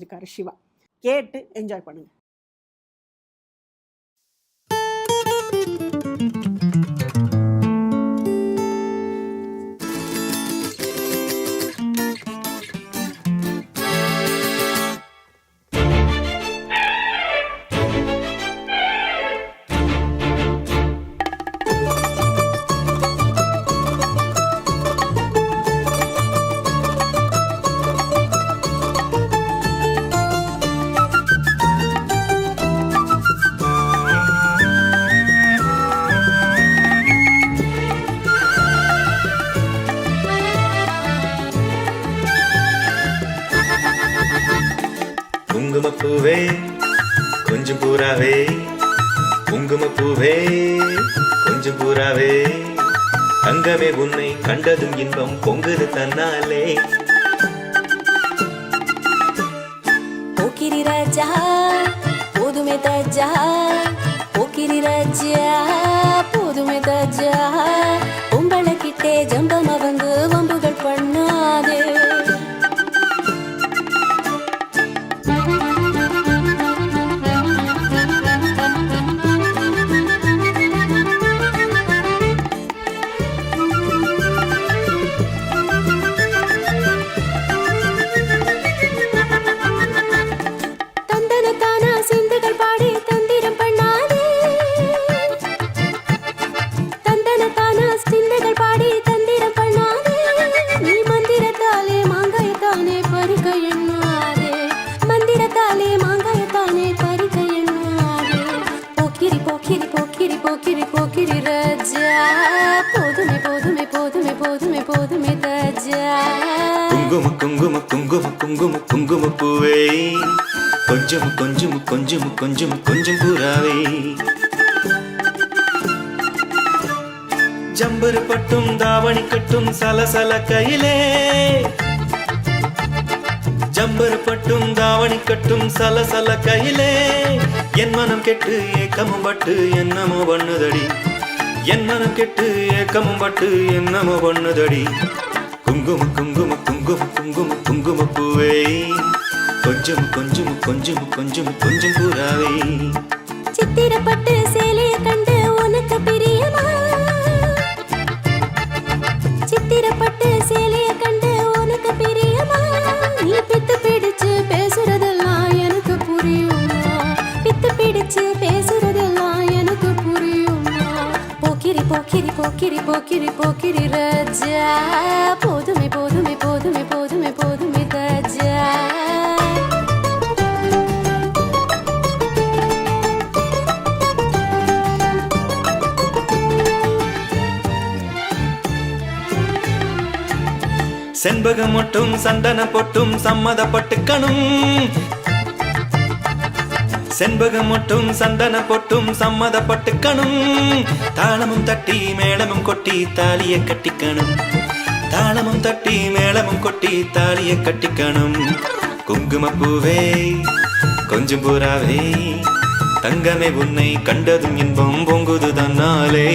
இருக்காரு சிவா. கேட்டு என்ஜாய் பண்ணுங்க. குங்குமப்பூவே கொஞ்சம் பூராவே, குங்குமப்பூவே கொஞ்சம் பூராவே, தங்கமே உன்னை கண்டதும் இன்பம் பொங்குது தன்னாலே. போக்கிரி ராஜா போதுமே தாஜா, போக்கிரி ராஜா போதுமே தாஜா, பொம்பளை கிட்டே ஜம்பம் அவங்க வம்புகள் பண்ணாதே. போக்கிரி போக்கிரி ராஜா போதுமே போதுமே போதுமே போதுமே போதுமே தாஜா. குங்கும குங்கும குங்கும குங்கும குங்கும பூவே கொஞ்சம் கொஞ்சம் கொஞ்சம் கொஞ்சம் கொஞ்சம் பூராவே, ஜம்பரு பட்டும் தாவணி கட்டும் சலசல கையிலே, ஜம்பரு பட்டும் தாவணி கட்டும் சலசல கையிலே, என் மனம் கெட்டு ஏக்கமும் பட்டு என்னமோ பண்ணுதடி, என் மனம் கெட்டு ஏக்கமும் பட்டு என்னமோ பண்ணுதடி. குங்கும குங்கும குங்கும குங்கும குங்கும பூவே கொஞ்சம் கொஞ்சம் கொஞ்சம் கொஞ்சம் கொஞ்சம் பூராவே. சித்திரப்பட்டு சேலைய கண்டு உனக்கு பிரியமா, சித்திரப்பட்டு சேலைய கண்டு உனக்கு பிரியமா, நீ பித்து பிடிச்சு பேசுறதெல்லாம் எனக்கு புரியுமா, பித்து பிடிச்சு பேசுறதெல்லாம் எனக்கு புரியுமா. போக்கிரி போக்கிரி போக்கிரி போக்கிரி போக்கிரி ராஜா போதுமே போதுமே போதுமே போதுமே போதுமே தாஜா. செண்பகம் மட்டும் சந்தன பொட்டும் சம்மதப்பட்டுக்கணும், செண்பகம் மட்டும் சந்தன பொட்டும் சம்மதப்பட்டுக்கணும், தாளமும் தட்டி மேளமும் கொட்டி தாலிய கட்டிக்கணும், தாளமும் தட்டி மேளமும் கொட்டி தாலிய கட்டிக்கணும். குங்குமப்பூவே கொஞ்சம் பூராவே, தங்கமே உன்னை கண்டதும் இன்பம் பொங்குது தன்னாலே.